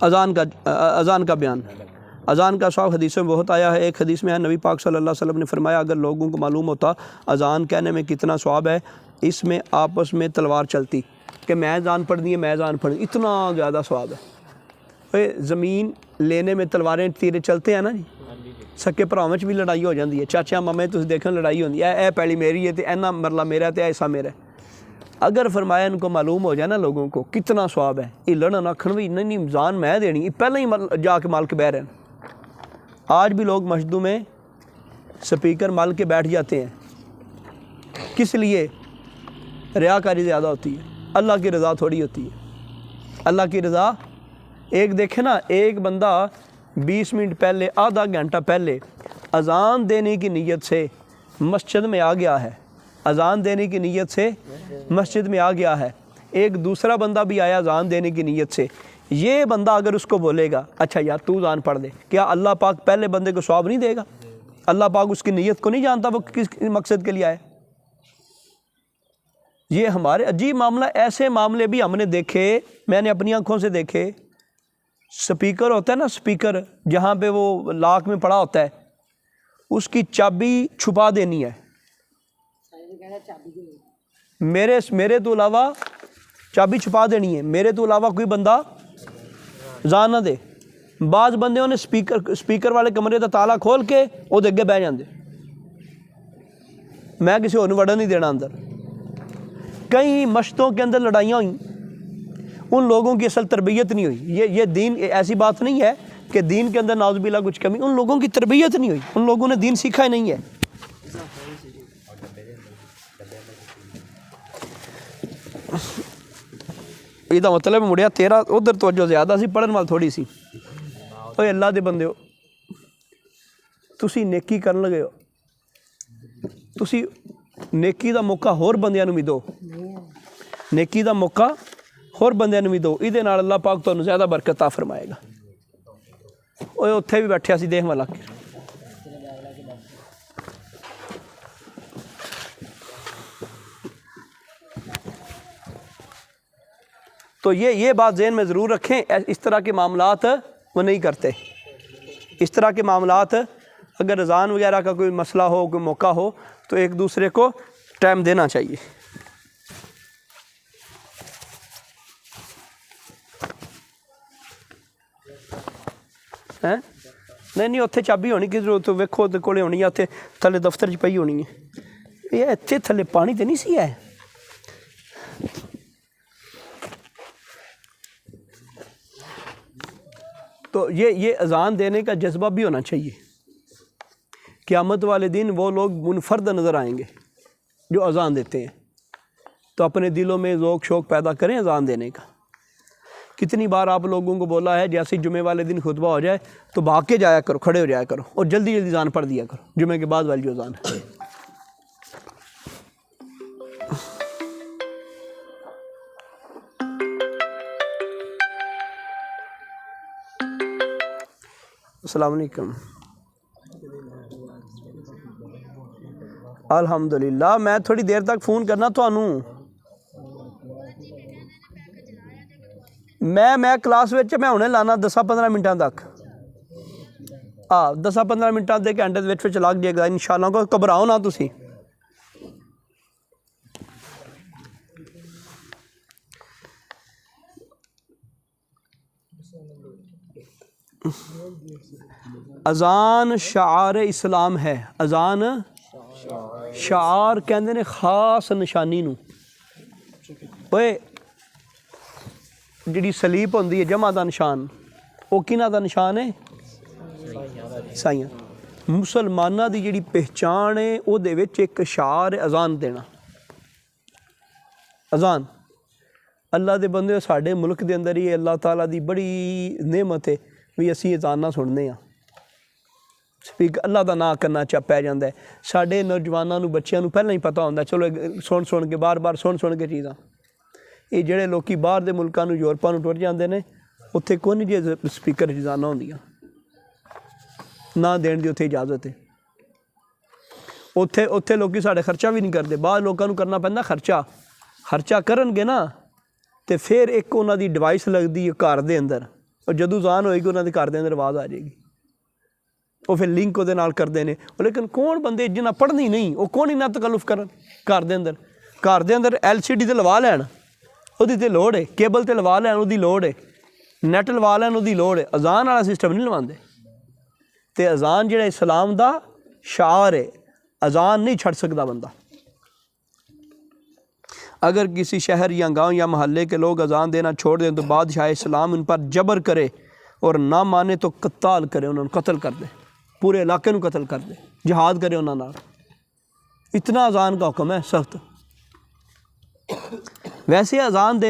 اذان کا بیان۔ اذان کا ثواب حدیثوں میں بہت آیا ہے۔ ایک حدیث میں ہے نبی پاک صلی اللہ علیہ وسلم نے فرمایا اگر لوگوں کو معلوم ہوتا اذان کہنے میں کتنا ثواب ہے، اس میں آپس میں تلوار چلتی کہ میں اذان پڑھنی ہے، میں اذان پڑھنی، اتنا زیادہ ثواب ہے۔ زمین لینے میں تلواریں تیرے چلتے ہیں نا جی، سکے بھراواں وچ بھی لڑائی ہو جاتی ہے، چاچا مامے تسی دیکھن لڑائی ہوتی ہے، اے پہلی میری ہے تے اینا مرلا میرا ہے تے ایسا میرا ہے۔ اگر فرمایا ان کو معلوم ہو جائے نا لوگوں کو کتنا ثواب ہے، یہ لڑن آکھن بھی نہیں اذان میں دینی، یہ پہلے ہی جا کے مال کے بہ رہے ہیں۔ آج بھی لوگ مسجدوں میں سپیکر مال کے بیٹھ جاتے ہیں، کس لیے؟ ریاکاری زیادہ ہوتی ہے، اللہ کی رضا تھوڑی ہوتی ہے۔ اللہ کی رضا ایک دیکھیں نا، ایک بندہ 20 منٹ پہلے، آدھا گھنٹہ پہلے اذان دینے کی نیت سے مسجد میں آ گیا ہے، اذان دینے کی نیت سے مسجد میں آ گیا ہے، ایک دوسرا بندہ بھی آیا اذان دینے کی نیت سے، یہ بندہ اگر اس کو بولے گا اچھا یار تو اذان پڑھ دے، کیا اللہ پاک پہلے بندے کو ثواب نہیں دے گا؟ اللہ پاک اس کی نیت کو نہیں جانتا وہ کس مقصد کے لیے آئے؟ یہ ہمارے عجیب معاملہ، ایسے معاملے بھی ہم نے دیکھے، میں نے اپنی آنکھوں سے دیکھے۔ سپیکر ہوتا ہے نا، سپیکر جہاں پہ وہ لاک میں پڑا ہوتا ہے، اس کی چابی چھپا دینی ہے، میرے تو علاوہ چابی چھپا دینی ہے، میرے تو علاوہ کوئی بندہ اذان نہ دے۔ بعض بندیوں نے سپیکر والے کمرے کا تالا کھول کے وہ اگے بہ جاندے، میں کسی اور وڑن نہیں دینا اندر۔ کئی مشتوں کے اندر لڑائیاں ہوئیں، ان لوگوں کی اصل تربیت نہیں ہوئی۔ یہ دین ایسی بات نہیں ہے کہ دین کے اندر نعوذ باللہ کچھ کمی، ان لوگوں کی تربیت نہیں ہوئی، ان لوگوں نے دین سیکھا ہی نہیں ہے۔ یہ مطلب مڑیا تیرا ادھر توجہ زیادہ سی، پڑھن وال تھوڑی سی۔ اوے اللہ دے بندے ہو، تسی نیکی کرن لگے ہو، تسی نیکی دا موقع ہور بندیاں نوں بھی دو، نیکی دا موقع ہور بندیاں نوں بھی دو، ایدے نال اللہ پاک تانوں زیادہ برکت عطا فرمائے گا۔ اوے اتھے بھی بیٹھیا سی دیکھ والا کے، تو یہ بات ذہن میں ضرور رکھیں، اس طرح کے معاملات وہ نہیں کرتے۔ اس طرح کے معاملات اگر اذان وغیرہ کا کوئی مسئلہ ہو، کوئی موقع ہو، تو ایک دوسرے کو ٹائم دینا چاہیے۔ نہیں اتنے چابی ہونی کی ضرورت، ویکھو تے کولے ہونی ہے، اتنے تھلے دفتر چ پئی ہونی ہے، یہ اتنے تھلے پانی تے نہیں سی ہے۔ تو یہ اذان دینے کا جذبہ بھی ہونا چاہیے۔ قیامت والے دن وہ لوگ منفرد نظر آئیں گے جو اذان دیتے ہیں، تو اپنے دلوں میں ذوق شوق پیدا کریں اذان دینے کا۔ کتنی بار آپ لوگوں کو بولا ہے جیسے جمعے والے دن خطبہ ہو جائے تو بھاگ کے جایا کرو، کھڑے ہو جایا کرو اور جلدی جلدی اذان پڑھ دیا کرو، جمعے کے بعد والی جو اذان ہے۔ السلام علیکم۔ الحمدللہ میں تھوڑی دیر تک فون کرنا تھانوں، میں کلاس وچ میں ہونے لانا 10-15 منٹاں تک، 10-15 منٹاں دے گھنٹے دے وچ لگ جائے گا انشاءاللہ، کو گھبراؤ نہ تسی۔ اذان شعار اسلام ہے، اذان شعار کہندے نے خاص نشانی نوں۔ اوئے جڑی سلیب ہوندی ہے جمع دا نشان، وہ کنہاں دا نشان ہے؟ عیسائیاں۔ مسلماناں دی جڑی پہچان ہے او دے وچ ایک شعار ہے اذان دینا۔ اذان اللہ دے بندے ساڈے ملک دے اندر ہی اللہ تعالیٰ دی بڑی نعمت ہے بھی اسی اذان نہ سننے ہاں، سپیکر اللہ دا نام کرنا چا پی جاندہ ہے۔ ساڈے نوجواناں نوں بچیاں نوں پہلے ہی پتہ ہوندا ہے، چلو سن کے بار بار سن کے چیزاں۔ یہ جڑے لوکی باہر دے ملکاں نوں یورپاں نوں ٹر جاندے نے، اتھے کوئی نہیں جے سپیکر اذاناں ہوندیاں، نہ دین دی اتھے اجازت ہے۔ اتھے لوکی ساڈے خرچہ بھی نہیں کرتے، بعض لوکاں نوں کرنا پیندا خرچہ کرن گے نا تو پھر ایک انہوں دی ڈیوائس لگتی ہے گھر دے اندر، اور جدوں اذان ہوئے گی انہوں دے گھر دے اندر آواز آ جائے گی، وہ پھر لنک وہ نال کرتے ہیں۔ لیکن کون بندے جنہیں پڑھنی نہیں وہ کون انہیں تکلف کرن؟ گھر دے اندر LCD تے لوا لین، وہ تے لوڑ ہے، کیبل تے لوا لین، وہ لوڑ ہے، نیٹ لوا لین، وہ لوڑ ہے، اذان والا سسٹم نہیں لواندے۔ تے اذان جہاں اسلام دا شعار ہے، اذان نہیں چھڑ سکتا بندہ۔ اگر کسی شہر یا گاؤں یا محلے کے لوگ اذان دینا چھوڑ دیں تو بادشاہ اسلام ان پر جبر کرے اور نہ مانے تو قتال کرے، انہوں نے قتل کر دے، پورے علاقے نو قتل کر دے، جہاد کرے انہوں نے۔ اتنا اذان کا حکم ہے سخت۔ ویسے اذان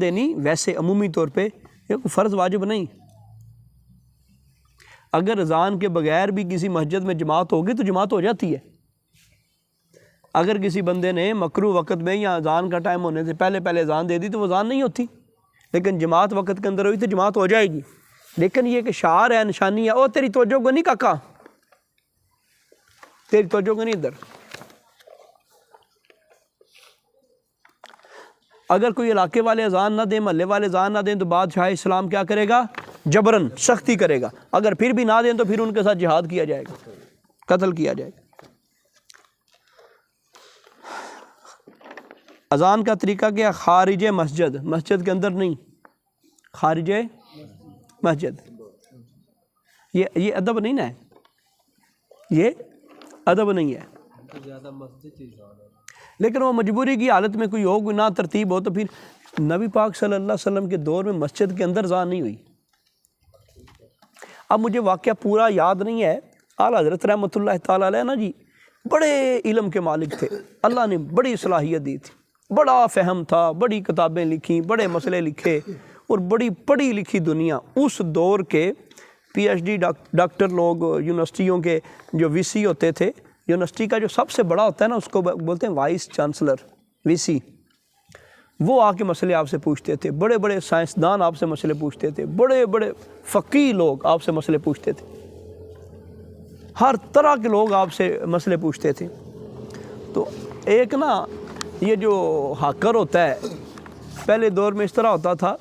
دینی ویسے عمومی طور پہ یہ کوئی فرض واجب نہیں۔ اگر اذان کے بغیر بھی کسی مسجد میں جماعت ہوگی تو جماعت ہو جاتی ہے۔ اگر کسی بندے نے مکروہ وقت میں یا اذان کا ٹائم ہونے سے پہلے اذان دے دی تو وہ اذان نہیں ہوتی، لیکن جماعت وقت کے اندر ہوئی تو جماعت ہو جائے گی۔ لیکن یہ کہ شعار ہے، نشانی ہے، او تیری توجہ کو نہیں کاکا، تیری توجہ کو نہیں ادھر۔ اگر کوئی علاقے والے اذان نہ دیں، محلے والے اذان نہ دیں تو بادشاہ اسلام کیا کرے گا؟ جبراً سختی کرے گا۔ اگر پھر بھی نہ دیں تو پھر ان کے ساتھ جہاد کیا جائے گا، قتل کیا جائے گا۔ اذان کا طریقہ کیا؟ خارج مسجد کے اندر نہیں، خارج مسجد۔ یہ ادب نہیں نا ہے، یہ ادب نہیں ہے۔ لیکن وہ مجبوری کی حالت میں کوئی ہو، کوئی نہ ترتیب ہو، تو پھر نبی پاک صلی اللہ علیہ وسلم کے دور میں مسجد کے اندر اذان نہیں ہوئی۔ اب مجھے واقعہ پورا یاد نہیں ہے۔ اعلیٰ حضرت رحمۃ اللہ تعالیٰ علیہ نا جی بڑے علم کے مالک تھے، اللہ نے بڑی صلاحیت دی تھی، بڑا فہم تھا، بڑی کتابیں لکھیں، بڑے مسئلے لکھے، اور بڑی پڑھی لکھی دنیا۔ اس دور کے PhD ڈاکٹر لوگ، یونیورسٹیوں کے جو VC ہوتے تھے، یونیورسٹی کا جو سب سے بڑا ہوتا ہے نا اس کو بولتے ہیں وائس چانسلر، VC، وہ آ کے مسئلے آپ سے پوچھتے تھے، بڑے بڑے سائنسدان آپ سے مسئلے پوچھتے تھے، بڑے بڑے فقیہ لوگ آپ سے مسئلے پوچھتے تھے، ہر طرح کے لوگ آپ سے مسئلے پوچھتے تھے۔ تو ایک نا یہ جو ہاکر ہوتا ہے، پہلے دور میں اس طرح ہوتا تھا،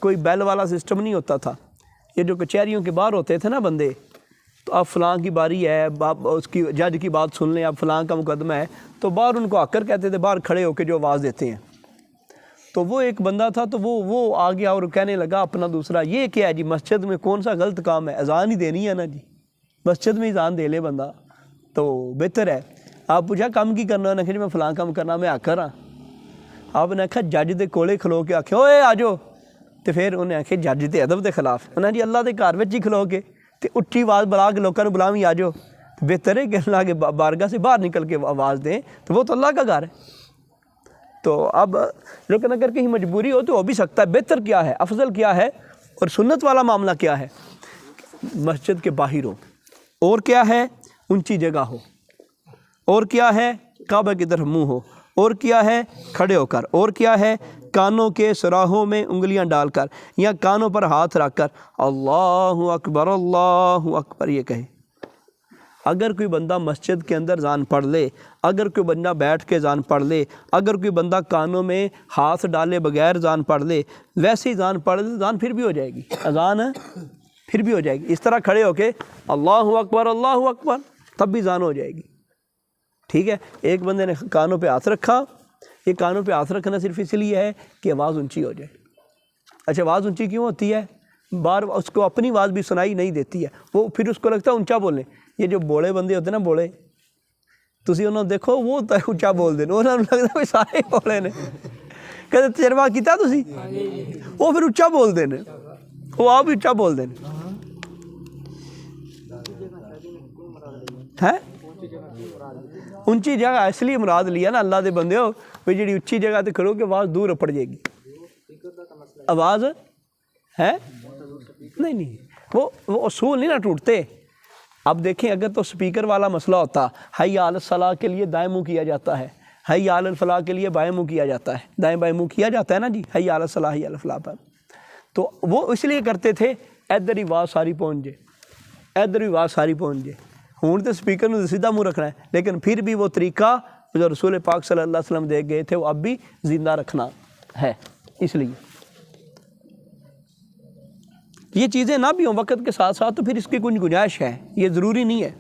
کوئی بیل والا سسٹم نہیں ہوتا تھا، یہ جو کچہریوں کے باہر ہوتے تھے نا بندے، تو اب فلاں کی باری ہے، اس کی جج کی بات سن لیں، اب فلاں کا مقدمہ ہے، تو باہر ان کو ہاکر کہتے تھے، باہر کھڑے ہو کے جو آواز دیتے ہیں۔ تو وہ ایک بندہ تھا، تو وہ آ گیا اور کہنے لگا اپنا دوسرا، یہ کیا ہے جی، مسجد میں کون سا غلط کام ہے، اذان ہی دینی ہے نا جی، مسجد میں اذان دے لے بندہ تو بہتر ہے۔ آپ پوچھا کام کی کرنا، انہیں کہا جی میں فلاں کام کرنا، میں ہاکر ہاں۔ آپ نے آکھا جج دے کولے کھلو کے آکھے اوئے آ جاؤ، تو پھر انہیں آکھے جج دے ادب دے خلاف، انہیں جی اللہ دے گھر وچ ہی کھلو کے تے اچھی آواز بلا کے لوگوں نے بلاویں آ جاؤ، بہتر ہے کہ اللہ کے بارگاہ سے باہر نکل کے آواز دیں، تو وہ تو اللہ کا گھر ہے۔ تو اب لیکن اگر کہیں مجبوری ہو تو ہو بھی سکتا ہے، بہتر کیا ہے، افضل کیا ہے، اور سنت والا معاملہ کیا ہے؟ مسجد کے باہر ہو، اور کیا ہے اونچی جگہ ہو، اور کیا ہے کعبہ کی طرف منہ ہو، اور کیا ہے کھڑے ہو کر، اور کیا ہے کانوں کے سراہوں میں انگلیاں ڈال کر یا کانوں پر ہاتھ رکھ کر اللہ اکبر یہ کہے۔ اگر کوئی بندہ مسجد کے اندر اذان پڑھ لے، اگر کوئی بندہ بیٹھ کے اذان پڑھ لے، اگر کوئی بندہ کانوں میں ہاتھ ڈالے بغیر اذان پڑھ لے، ویسے اذان پڑھ لے، اذان پھر بھی ہو جائے گی، اذان پھر بھی ہو جائے گی۔ اس طرح کھڑے ہو کے اللہ اکبر تب بھی اذان ہو جائے گی، ٹھیک ہے۔ ایک بندے نے کانوں پہ ہاتھ رکھا، یہ کانوں پہ ہاتھ رکھنا صرف اس لیے ہے کہ آواز اونچی ہو جائے۔ اچھا آواز اونچی کیوں ہوتی ہے؟ بار اس کو اپنی آواز بھی سنائی نہیں دیتی ہے، وہ پھر اس کو لگتا ہے اونچا بولیں۔ یہ جو بوڑے بندے ہوتے ہیں نا بوڑے، تسی انہوں دیکھو وہ اونچا بول دیں، انہوں نے لگتا ہے سارے بولے نے، کہتے تجربہ کیتا تسی، وہ پھر اونچا بول دیں، وہ آپ اونچا بول دیں ہے۔ اونچی جگہ اس لیے مراد لیا نا اللہ دے بندے ہو بھی جڑی اونچی جگہ تے کھڑو کہ آواز دور پڑ جائے گی، آواز ہے نہیں، وہ اصول نہیں نا ٹوٹتے۔ اب دیکھیں اگر تو سپیکر والا مسئلہ ہوتا، حی علی الصلاح کے لیے دائیں منہ کیا جاتا ہے، حی علی الفلاح کے لیے بائیں منہ کیا جاتا ہے، دائیں بائیں منہ کیا جاتا ہے نا جی، حی علی الصلاح حی علی الفلاح پر، تو وہ اس لیے کرتے تھے ادھر ہی آواز ساری پہنچ جائے، ادھر ہی آواز ساری پہنچ جائے۔ ہوں تو سپیکر نے سیدھا منہ رکھنا ہے، لیکن پھر بھی وہ طریقہ جو رسول پاک صلی اللہ علیہ وسلم دے گئے تھے وہ اب بھی زندہ رکھنا، ہے، اس لیے یہ چیزیں نہ بھی ہوں وقت کے ساتھ ساتھ تو پھر اس کی کچھ گنجائش ہے، یہ ضروری نہیں ہے۔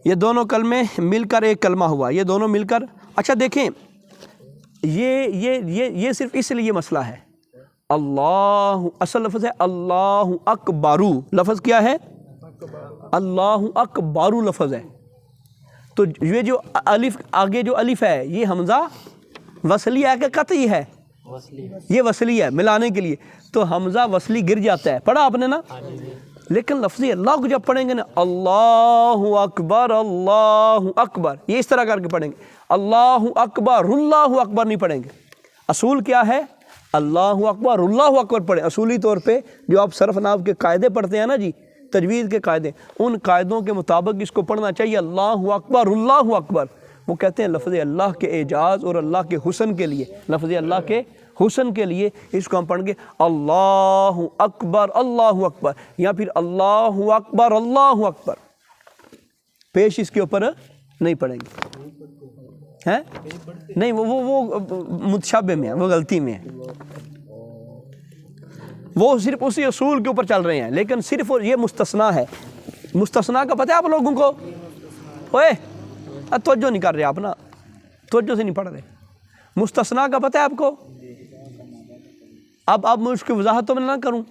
یہ دونوں کلمے مل کر ایک کلمہ ہوا، یہ دونوں مل کر، اچھا دیکھیں یہ صرف اس لیے مسئلہ ہے۔ اللہ اصل لفظ ہے اللہ اکبارو، لفظ کیا ہے؟ اللہ اکبارو لفظ ہے۔ تو یہ جو الف آگے جو الف ہے یہ حمزہ وصلی ہے کہ قطعی ہے؟ یہ وصلی ہے ملانے کے لیے، تو حمزہ وصلی گر جاتا ہے، پڑھا آپ نے نا؟ لیکن لفظ اللہ کو جب پڑھیں گے نا اللہ اکبر اللہ اکبر، یہ اس طرح کر کے پڑھیں گے، اللہ اکبر نہیں پڑھیں گے۔ اصول کیا ہے؟ اللہ اکبر پڑھیں۔ اصولی طور پہ جو آپ صرف نحو کے قاعدے پڑھتے ہیں نا جی، تجوید کے قاعدے، ان قاعدوں کے مطابق اس کو پڑھنا چاہیے، اللہ اکبر۔ وہ کہتے ہیں لفظ اللہ کے اعجاز اور اللہ کے حسن کے لیے، لفظ اللہ کے حسن کے لیے اس کو ہم پڑھیں گے اللہ اکبر، یا پھر اللہ اکبر، پیش اس کے اوپر نہیں پڑھیں گے، ہیں؟ نہیں، وہ متشابہ میں ہے، وہ غلطی میں ہے، وہ صرف اسی اصول کے اوپر چل رہے ہیں، لیکن صرف یہ مستثنا ہے۔ مستثنا کا پتہ ہے آپ لوگوں کو؟ اوئے توجہ نہیں کر رہے آپ نا، توجہ سے نہیں پڑھ رہے۔ مستثنا کا پتہ ہے آپ کو؟ اب میں اس کی وضاحت تو میں نہ کروں،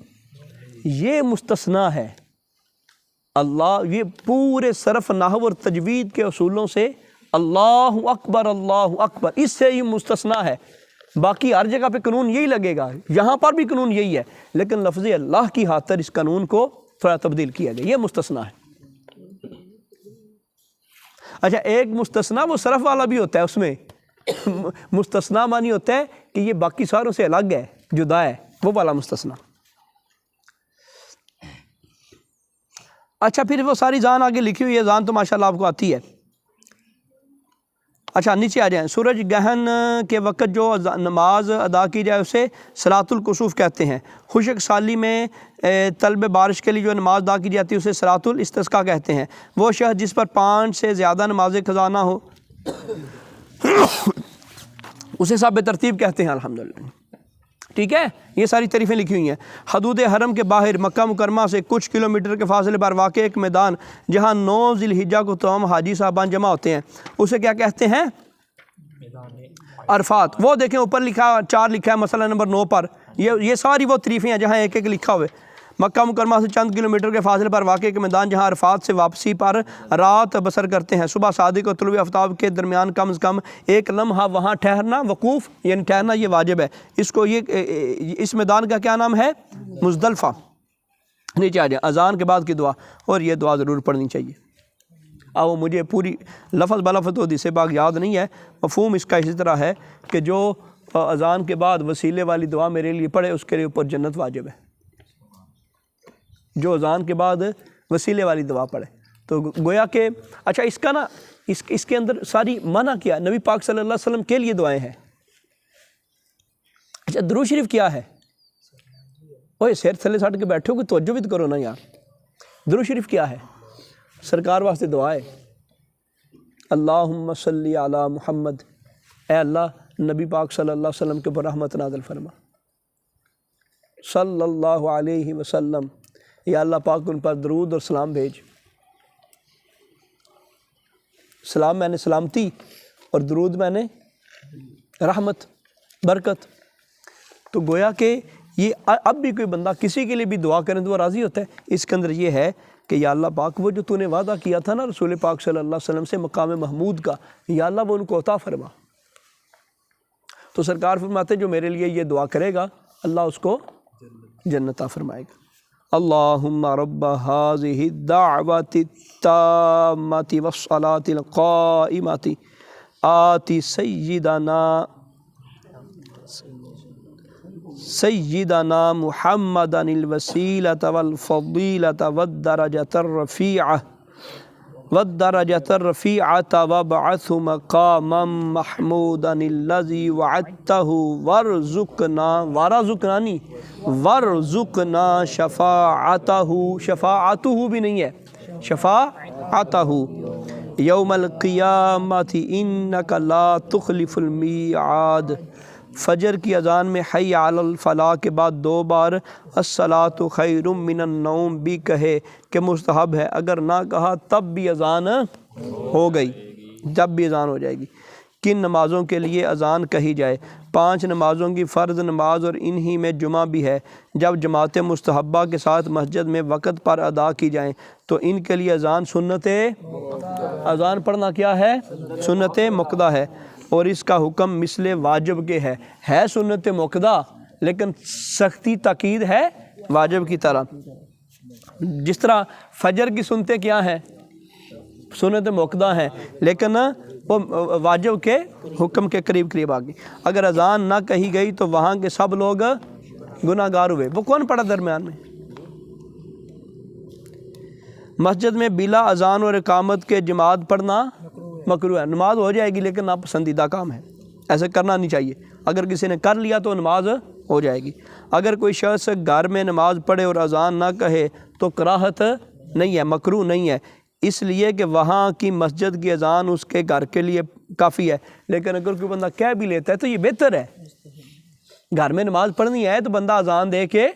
یہ مستثنا ہے اللہ، یہ پورے صرف نحو اور تجوید کے اصولوں سے اللہ اکبر، اس سے یہ مستثنا ہے۔ باقی ہر جگہ پہ قانون یہی لگے گا، یہاں پر بھی قانون یہی ہے، لیکن لفظ اللہ کی خاطر اس قانون کو تھوڑا تبدیل کیا گیا، یہ مستثنا ہے۔ اچھا ایک مستثنا وہ صرف والا بھی ہوتا ہے، اس میں مستثنا معنی ہوتا ہے کہ یہ باقی ساروں سے الگ ہے، جدا ہے، وہ والا مستثنا۔ اچھا پھر وہ ساری زان آگے لکھی ہوئی ہے، زان تو ماشاءاللہ آپ کو آتی ہے۔ اچھا نیچے آ جائیں، سورج گہن کے وقت جو نماز ادا کی جائے اسے صلاۃ الکسوف کہتے ہیں۔ خشک سالی میں طلب بارش کے لیے جو نماز ادا کی جاتی ہے اسے صلاۃ الاستسقاء کہتے ہیں۔ وہ شخص جس پر 5 سے زیادہ نماز قضا نہ ہو اسے سب ترتیب کہتے ہیں، الحمدللہ۔ ٹھیک ہے، یہ ساری تعریفیں لکھی ہوئی ہیں۔ حدود حرم کے باہر مکہ مکرمہ سے کچھ کلومیٹر کے فاصلے پر واقع ایک میدان جہاں 9 ذی الحجہ کو تمام حاجی صاحبان جمع ہوتے ہیں، اسے کیا کہتے ہیں؟ عرفات۔ وہ دیکھیں اوپر لکھا 4 لکھا ہے مسئلہ نمبر 9 پر، یہ ساری وہ تعریفیں ہیں جہاں ایک ایک لکھا ہوئے۔ مکہ مکرمہ سے چند کلومیٹر کے فاصلے پر واقع ایک میدان جہاں عرفات سے واپسی پر رات بسر کرتے ہیں۔ صبح صادق اور طلوع آفتاب کے درمیان کم از کم 1 لمحہ وہاں ٹھہرنا، وقوف یعنی ٹھہرنا یہ واجب ہے۔ اس میدان کا کیا نام ہے؟ مزدلفہ۔ نیچے آ جائیں، اذان کے بعد کی دعا، اور یہ دعا ضرور پڑھنی چاہیے۔ اب مجھے پوری لفظ بلفظ تو حدیث پاک یاد نہیں ہے، مفہوم اس کا اسی طرح ہے کہ جو اذان کے بعد وسیلے والی دعا میرے لیے پڑھے اس کے لیے اوپر جنت واجب ہے۔ جو اذان کے بعد وسیلے والی دعا پڑھے تو گویا کہ اچھا اس کا نا اس کے اندر ساری معنی کیا؟ نبی پاک صلی اللہ علیہ وسلم کے لیے دعائیں ہیں۔ اچھا درود شریف کیا ہے؟ اوہ سیر تھلے ساٹھ کے بیٹھے ہو کہ توجہ بھی تو کرو نا یار۔ درود شریف کیا ہے؟ سرکار واسطے دعا ہے، اللہم صلی علی محمد، اے اللہ نبی پاک صلی اللہ علیہ وسلم کے اوپر رحمت نازل فرما، صلی اللہ علیہ وسلم، یا اللہ پاک ان پر درود اور سلام بھیج۔ سلام میں نے سلامتی اور درود میں نے رحمت برکت۔ تو گویا کہ یہ اب بھی کوئی بندہ کسی کے لیے بھی دعا کریں تو وہ راضی ہوتا ہے۔ اس کے اندر یہ ہے کہ یا اللہ پاک وہ جو تو نے وعدہ کیا تھا نا رسول پاک صلی اللہ علیہ وسلم سے مقام محمود کا، یا اللہ وہ ان کو عطا فرما۔ تو سرکار فرماتے جو میرے لیے یہ دعا کرے گا اللہ اس کو جنت عطا فرمائے گا۔ اللہم رب هذه الدعوة التامة والصلاة القائمة آتی سیدنا محمدا الوسیلة والفضیلة والدرجة الرفیعة وابعث مقاما محمودا الذي وعدته وارزقنا شفاعته، شفاعته بھی نہیں ہے، شفاعته یوم القیامت انک لا تخلف المیعاد۔ فجر کی اذان میں حی علی الفلاح کے بعد 2 بار الصلاۃ خیر من النوم بھی کہے کہ مستحب ہے، اگر نہ کہا تب بھی اذان ہو گئی، جب بھی اذان ہو جائے گی۔ کن نمازوں کے لیے اذان کہی جائے؟ 5 نمازوں کی فرض نماز اور انہی میں جمعہ بھی ہے۔ جب جماعت مستحبہ کے ساتھ مسجد میں وقت پر ادا کی جائیں تو ان کے لیے اذان سنت، اذان پڑھنا کیا ہے؟ سنت مؤکدہ ہے، اور اس کا حکم مثل واجب کے ہے سنت مؤکدہ لیکن سختی تاکید ہے واجب کی طرح۔ جس طرح فجر کی سنتیں کیا ہیں؟ سنت مؤکدہ ہیں لیکن وہ واجب کے حکم کے قریب قریب آ گئی۔ اگر اذان نہ کہی گئی تو وہاں کے سب لوگ گناہ گار ہوئے۔ وہ کون پڑھا درمیان میں؟ مسجد میں بلا اذان اور اقامت کے جماعت پڑھنا مکروہ ہے۔ نماز ہو جائے گی لیکن ناپسندیدہ کام ہے، ایسے کرنا نہیں چاہیے۔ اگر کسی نے کر لیا تو نماز ہو جائے گی۔ اگر کوئی شخص گھر میں نماز پڑھے اور اذان نہ کہے تو کراہت نہیں ہے، مکروہ نہیں ہے، اس لیے کہ وہاں کی مسجد کی اذان اس کے گھر کے لیے کافی ہے۔ لیکن اگر کوئی بندہ کہہ بھی لیتا ہے تو یہ بہتر ہے۔ گھر میں نماز پڑھنی ہے تو بندہ اذان دے کے،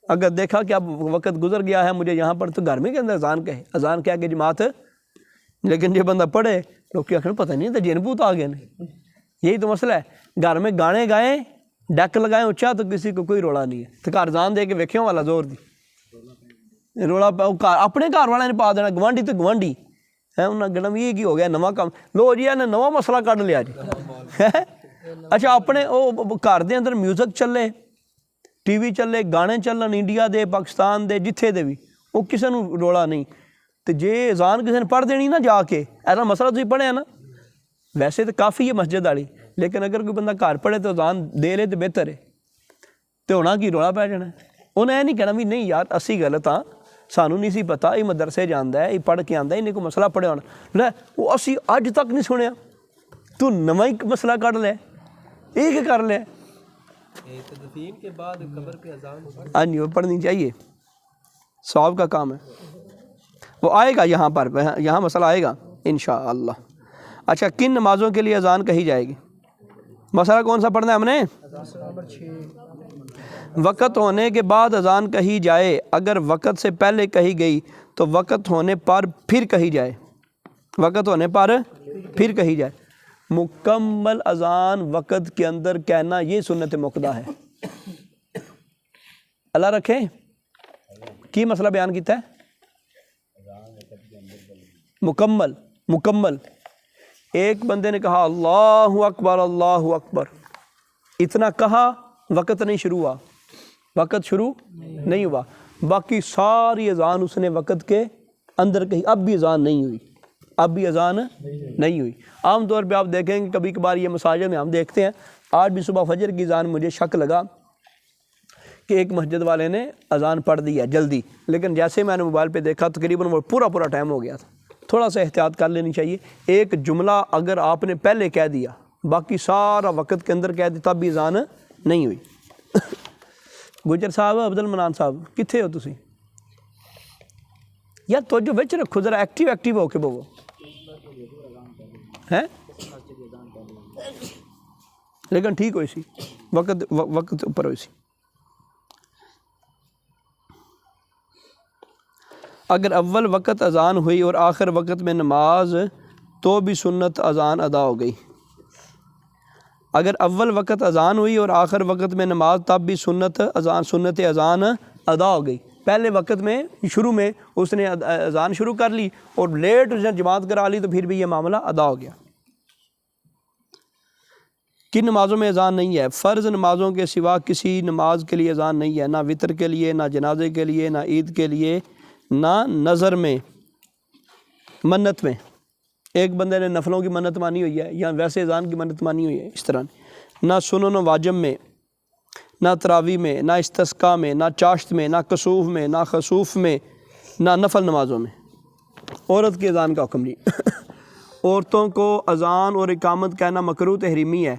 اگر دیکھا کہ اب وقت گزر گیا ہے مجھے یہاں پر، تو گھر میں کے اندر اذان کہے، اذان کہہ کے جماعت۔ لیکن یہ بندہ پڑھے لوگ کیا کہ پتہ نہیں تھا جن بوت آ گئے نہیں، یہی تو مسئلہ ہے۔ گھر میں گانے گائیں، ڈیک لگائیں اچھا تو کسی کو کوئی روڑا نہیں ہے، تو گھر اذان دے کے ویکھیوں والا زور دی روڑا اپنے گھر والے نے پا دینا، گوانڈی تو گوانڈی ہے، انہیں گڑم یہ کی ہو گیا نواں کام، لو جی نے نواں مسئلہ کڈ لیا جی۔ اچھا اپنے وہ گھر دے اندر میوزک چلے، ٹی وی چلے، گانے چلن انڈیا دے، پاکستان دے، جتھے دے بھی، وہ کسی نے روڑا نہیں۔ تو جے اذان کسی نے پڑھ دینی نا جا کے، ایسا مسئلہ تھی پڑھے نا، ویسے تو کافی ہے مسجد والی، لیکن اگر کوئی بندہ گھر پڑھے تو اذان دے لے تو بہتر ہے۔ تو ہونا کی روڑا پہ جانا ہے، انہیں یہ نہیں کہنا بھی نہیں یار اسی غلط ہاں، سانو نہیں سی پتا، یہ مدرسے جانا ہے، یہ پڑھ کے آندا ہے، انہیں کو مسئلہ پڑھے ہونا، لے وہ اسی اج تک نہیں سنیا، تو نواں ہی مسئلہ کر لے، یہ کیا کر لے؟ تدفین کے بعد قبر پہ اذان، ہاں جی وہ پڑھنی چاہیے، ثواب کا کام ہے، وہ آئے گا یہاں پر، یہاں مسئلہ آئے گا انشاءاللہ۔ اچھا کن نمازوں کے لیے اذان کہی جائے گی؟ مسئلہ کون سا پڑھنا ہے ہم نے؟ وقت ہونے کے بعد اذان کہی جائے، اگر وقت سے پہلے کہی گئی تو وقت ہونے پر پھر کہی جائے، وقت ہونے پر پھر کہی جائے۔ مکمل اذان وقت کے اندر کہنا یہ سنت مؤکدہ ہے۔ اللہ رکھے کی مسئلہ بیان کیتا ہے؟ مکمل ایک بندے نے کہا اللہ اکبر اللہ اکبر، اتنا کہا، وقت نہیں شروع ہوا، وقت شروع نہیں ہوا، باقی ساری اذان اس نے وقت کے اندر کہی، اب بھی اذان نہیں ہوئی، اب بھی اذان نہیں ہوئی۔ عام طور پہ آپ دیکھیں گے کبھی کبھار یہ مساجد میں ہم دیکھتے ہیں، آج بھی صبح فجر کی اذان مجھے شک لگا کہ ایک مسجد والے نے اذان پڑھ دی ہے جلدی، لیکن جیسے میں نے موبائل پہ دیکھا تقریباً وہ پورا ٹائم ہو گیا تھا۔ تھوڑا سا احتیاط کر لینی چاہیے، ایک جملہ اگر آپ نے پہلے کہہ دیا، باقی سارا وقت کے اندر کہہ دیا، تب بھی اذان نہیں ہوئی۔ گجر صاحب، عبد المنان صاحب کتھے ہو تسی؟ یار توجہ وچ رکھو ذرا، ایکٹیو ہو کے بولو ہے، لیکن ٹھیک ہوئی سی، وقت اوپر ہوئی سی۔ اگر اول وقت اذان ہوئی اور آخر وقت میں نماز تو بھی سنت اذان ادا ہو گئی۔ اگر اول وقت اذان ہوئی اور آخر وقت میں نماز تب بھی سنت اذان ادا ہو گئی۔ پہلے وقت میں شروع میں اس نے اذان شروع کر لی اور لیٹ اس نے جماعت کرا لی تو پھر بھی یہ معاملہ ادا ہو گیا۔ کن نمازوں میں اذان نہیں ہے؟ فرض نمازوں کے سوا کسی نماز کے لیے اذان نہیں ہے، نہ وطر کے لیے، نہ جنازے کے لیے، نہ عید کے لیے، نہ نظر میں، منت میں۔ ایک بندے نے نفلوں کی منت مانی ہوئی ہے یا ویسے اذان کی منت مانی ہوئی ہے، اس طرح نہ سنن و واجب میں، نہ تراویح میں، نہ استسقاء میں، نہ چاشت میں، نہ کسوف میں، نہ خسوف میں، نہ نفل نمازوں میں۔ عورت کی اذان کا حکم نہیں۔ عورتوں کو اذان اور اقامت کہنا مکروہ تحریمی ہے،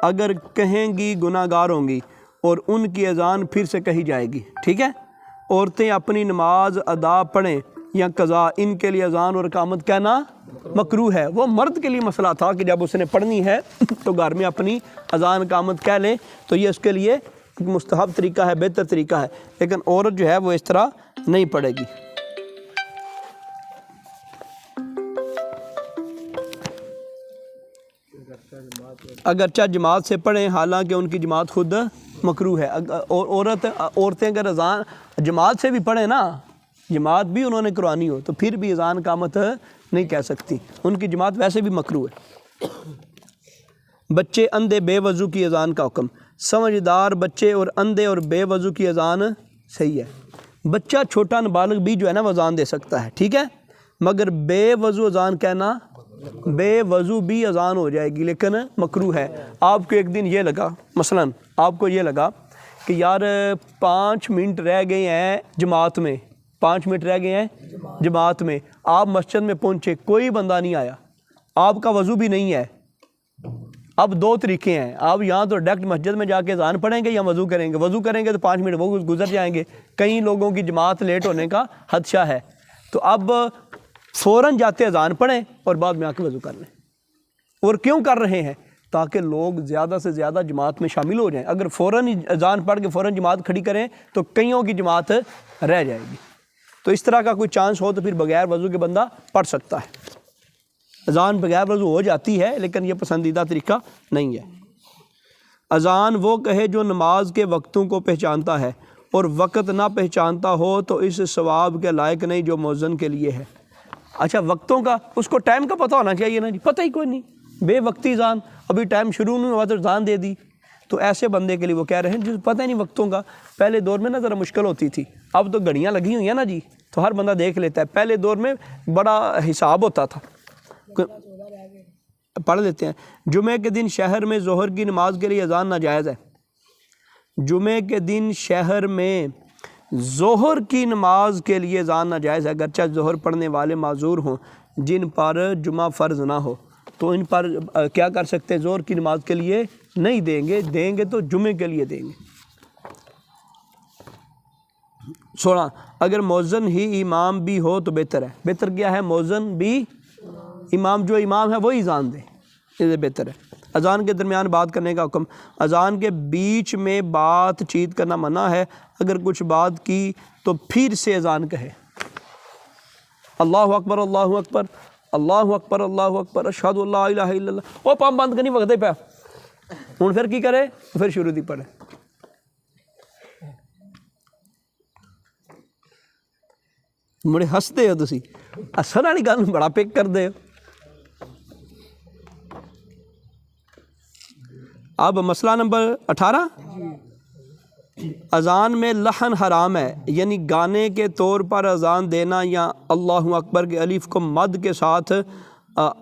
اگر کہیں گی گناہ گار ہوں گی، اور ان کی اذان پھر سے کہی جائے گی، ٹھیک ہے؟ عورتیں اپنی نماز ادا پڑھیں یا قضا، ان کے لیے اذان اور اقامت کہنا مکروہ ہے۔ وہ مرد کے لیے مسئلہ تھا کہ جب اس نے پڑھنی ہے تو گھر میں اپنی اذان اقامت کہہ لیں، تو یہ اس کے لیے ایک مستحب طریقہ ہے، بہتر طریقہ ہے، لیکن عورت جو ہے وہ اس طرح نہیں پڑھے گی۔ اگرچہ جماعت سے پڑھیں، حالانکہ ان کی جماعت خود مکروہ ہے۔ عورتیں اگر اذان جماعت سے بھی پڑھیں نا، جماعت بھی انہوں نے قرآنی ہو، تو پھر بھی اذان اقامت نہیں کہہ سکتی، ان کی جماعت ویسے بھی مکروہ ہے۔ بچے اندھے بے وضو کی اذان کا حکم۔ سمجھدار بچے اور اندھے اور بے وضو کی اذان صحیح ہے۔ بچہ چھوٹا نابالغ بھی جو ہے نا وہ اذان دے سکتا ہے، ٹھیک ہے، مگر بے وضو اذان کہنا، بے وضو بھی اذان ہو جائے گی لیکن مکروہ ہے۔ آپ کو ایک دن یہ لگا، مثلا آپ کو یہ لگا کہ یار 5 منٹ رہ گئے ہیں جماعت میں، 5 منٹ رہ گئے ہیں جماعت میں، آپ مسجد میں پہنچے، کوئی بندہ نہیں آیا، آپ کا وضو بھی نہیں ہے۔ اب 2 طریقے ہیں، آپ یہاں تو ڈائریکٹ مسجد میں جا کے اذان پڑھیں گے یا وضو کریں گے؟ وضو کریں گے تو 5 منٹ وہ گزر جائیں گے، کئی لوگوں کی جماعت لیٹ ہونے کا خدشہ ہے، تو اب فوراً جاتے اذان پڑھیں اور بعد میں آ کے وضو کر لیں۔ اور کیوں کر رہے ہیں؟ تاکہ لوگ زیادہ سے زیادہ جماعت میں شامل ہو جائیں۔ اگر فوراً ہی اذان پڑھ کے فوراً جماعت کھڑی کریں تو کئیوں کی جماعت رہ جائے گی۔ تو اس طرح کا کوئی چانس ہو تو پھر بغیر وضو کے بندہ پڑھ سکتا ہے۔ اذان بغیر وضو ہو جاتی ہے لیکن یہ پسندیدہ طریقہ نہیں ہے۔ اذان وہ کہے جو نماز کے وقتوں کو پہچانتا ہے، اور وقت نہ پہچانتا ہو تو اس ثواب کے لائق نہیں جو مؤذن کے لیے ہے۔ اچھا، وقتوں کا اس کو ٹائم کا پتہ ہونا چاہیے نا جی، پتہ ہی کوئی نہیں، بے وقتی اذان، ابھی ٹائم شروع نہیں ہوا تو اذان دے دی، تو ایسے بندے کے لیے وہ کہہ رہے ہیں جس پتہ ہی نہیں وقتوں کا۔ پہلے دور میں نا ذرا مشکل ہوتی تھی، اب تو گھڑیاں لگی ہوئی ہیں نا جی، تو ہر بندہ دیکھ لیتا ہے۔ پہلے دور میں بڑا حساب ہوتا تھا۔ پڑھ لیتے ہیں۔ جمعے کے دن شہر میں ظہر کی نماز کے لیے اذان ناجائز ہے۔ جمعے کے دن شہر میں ظہر کی نماز کے لیے اذان ناجائز ہے، اگرچہ ظہر پڑھنے والے معذور ہوں جن پر جمعہ فرض نہ ہو، تو ان پر کیا کر سکتے؟ ظہر کی نماز کے لیے نہیں دیں گے تو جمعے کے لیے دیں گے۔ 16، اگر مؤذن ہی امام بھی ہو تو بہتر ہے۔ بہتر کیا ہے؟ مؤذن بھی امام، جو امام ہے وہی اذان دے، یہ بہتر ہے۔ اذان کے درمیان بات کرنے کا حکم۔ اذان کے بیچ میں بات چیت کرنا منع ہے، اگر کچھ بات کی تو پھر سے اذان کہے۔ اللہ اکبر اللہ اکبر اللہ اکبر اللہ اکبر اشہد ان لا الہ الا اللہ، وہ پام بند کرنی وقت پہ ہوں پھر کی کرے؟ پھر شروع دی پڑھے۔ مڑے ہستے ہو تسی، اثر والی گل بڑا پک کردے ہو۔ اب مسئلہ نمبر 18، اذان میں لحن حرام ہے، یعنی گانے کے طور پر اذان دینا یا اللہ اکبر کے الف کو مد کے ساتھ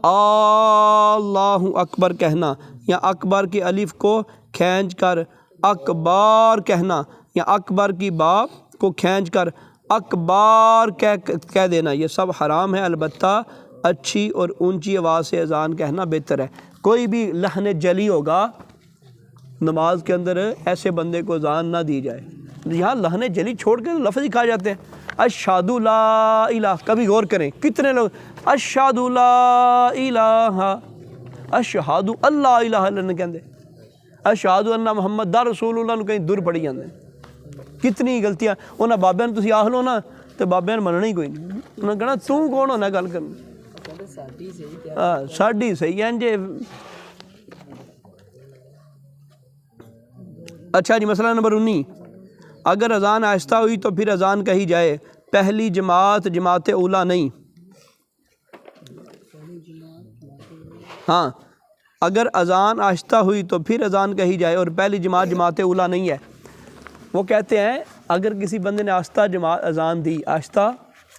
اللہ اکبر کہنا، یا اکبر کے الف کو کھینچ کر اکبار کہنا، یا اکبر کی با کو کھینچ کر اکبار کہہ دینا، یہ سب حرام ہے۔ البتہ اچھی اور اونچی آواز سے اذان کہنا بہتر ہے۔ کوئی بھی لحن جلی ہوگا نماز کے اندر، ایسے بندے کو اذان نہ دی جائے۔ یہاں لحن جلی چھوڑ کے لفظ ہی کھا جاتے ہیں، اشہد لا الہ، کبھی غور کریں کتنے لوگ اشہد لا الہ، اشہد اللہ الہ الا اللہ کہندے، اشہد ان محمد رسول اللہ نو کہیں دور پڑی جاندے۔ کتنی غلطیاں انہاں بابے نے تسی آخ لو نا تو بابے نے مننا ہی کوئی نہیں، انہاں کہنا تو کون ہونا گل کرنا، ساڈی صحیح ہے جی۔ اچھا جی، مسئلہ نمبر 19، اگر اذان آہستہ ہوئی تو پھر اذان کہی جائے، پہلی جماعت اولا نہیں۔ ہاں، اگر اذان آہستہ ہوئی تو پھر اذان کہی جائے اور پہلی جماعت اولا نہیں ہے۔ وہ کہتے ہیں اگر کسی بندے نے آہستہ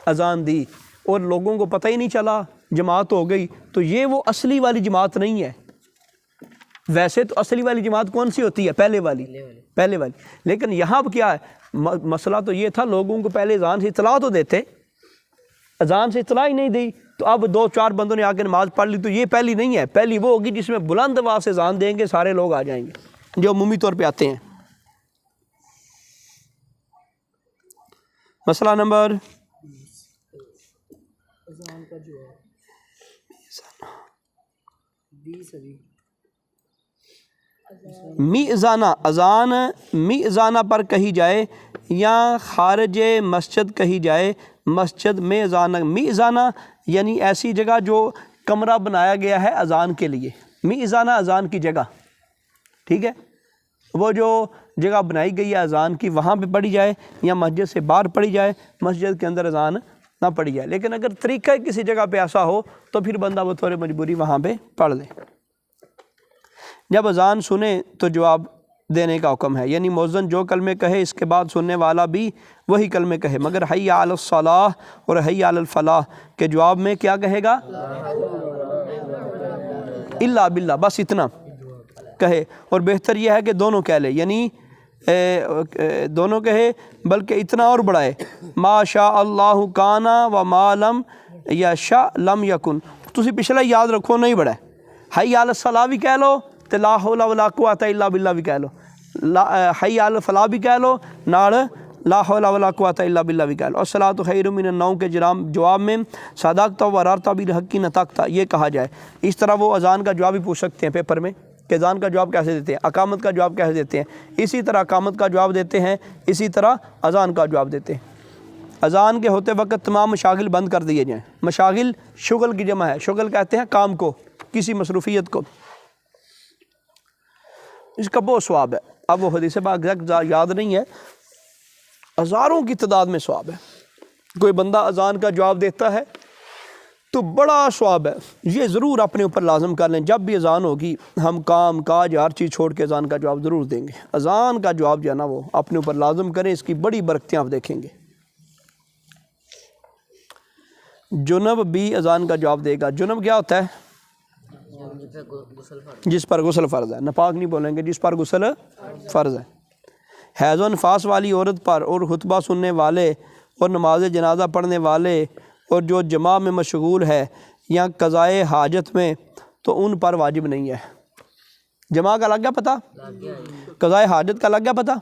اذان دی اور لوگوں کو پتہ ہی نہیں چلا، جماعت ہو گئی، تو یہ وہ اصلی والی جماعت نہیں ہے۔ ویسے تو اصلی والی جماعت کون سی ہوتی ہے؟ پہلے والی۔ لیکن یہاں کیا ہے مسئلہ؟ تو یہ تھا لوگوں کو پہلے اذان سے اطلاع تو دیتے، اذان سے اطلاع ہی نہیں دی، تو اب 2-4 بندوں نے آ کے نماز پڑھ لی، تو یہ پہلی نہیں ہے۔ پہلی وہ ہوگی جس میں بلند آواز سے اذان دیں گے، سارے لوگ آ جائیں گے جو عمومی طور پہ آتے ہیں۔ مسئلہ نمبر میزانہ اذان میزانہ پر کہی جائے یا خارج مسجد کہی جائے، مسجد میں میزانہ یعنی ایسی جگہ جو کمرہ بنایا گیا ہے اذان کے لیے، میزانہ اذان کی جگہ، ٹھیک ہے، وہ جو جگہ بنائی گئی ہے اذان کی وہاں پہ پڑھی جائے یا مسجد سے باہر پڑھی جائے، مسجد کے اندر اذان نہ پڑھی جائے، لیکن اگر طریقہ کسی جگہ پہ ایسا ہو تو پھر بندہ بطور مجبوری وہاں پہ پڑھ لے۔ جب اذان سنے تو جواب دینے کا حکم ہے، یعنی مؤذن جو کلمے کہے اس کے بعد سننے والا بھی وہی کلمے کہے، مگر حی علی الصلاح اور حی علی الفلاح کے جواب میں کیا کہے گا؟ الا باللہ، بس اتنا کہے، اور بہتر یہ ہے کہ دونوں کہہ لے، یعنی دونوں کہے، بلکہ اتنا اور بڑھائے، ما شاء اللہ کانا و ما لم یشاء لم یکن، تسی پچھلا یاد رکھو نہیں بڑھائے، حی علی الصلاح بھی کہہ لو تے لا حول ولا قوۃ الا باللہ بھی کہہ لو، حی علی الفلاح بھی کہہ لو نال لا حول ولا قوۃ الا باللہ بھی کہہ لو، الصلاۃ خیر من النوم کے جواب میں صدقت و اررت بالحق نطقت یہ کہا جائے۔ اس طرح وہ اذان کا جواب بھی پوچھ سکتے ہیں پیپر میں کہ اذان کا جواب کیسے دیتے ہیں، اقامت کا جواب کیسے دیتے ہیں، اسی طرح اقامت کا جواب دیتے ہیں، اسی طرح اذان کا جواب دیتے ہیں۔ اذان کے ہوتے وقت تمام مشاغل بند کر دیے جائیں، مشاغل شغل کی جمع ہے، شغل کہتے ہیں کام کو، کسی مصروفیت کو، اس کا بہت ثواب ہے۔ اب وہ حدیث پاک یاد نہیں ہے، ہزاروں کی تعداد میں ثواب ہے۔ کوئی بندہ اذان کا جواب دیتا ہے تو بڑا ثواب ہے، یہ ضرور اپنے اوپر لازم کر لیں، جب بھی اذان ہوگی ہم کام کاج ہر چیز چھوڑ کے اذان کا جواب ضرور دیں گے، اذان کا جواب جو ہے نا وہ اپنے اوپر لازم کریں، اس کی بڑی برکتیں آپ دیکھیں گے۔ جنب بھی اذان کا جواب دے گا، جنب کیا ہوتا ہے؟ جس پر غسل فرض ہے، ناپاک نہیں بولیں گے، جس پر غسل فرض ہے۔ حیض و نفاس والی عورت پر اور خطبہ سننے والے اور نماز جنازہ پڑھنے والے اور جو جماع میں مشغول ہے یا قضائے حاجت میں تو ان پر واجب نہیں ہے۔ جماع کا لگ گیا پتہ؟ قضائے حاجت کا لگ گیا پتہ؟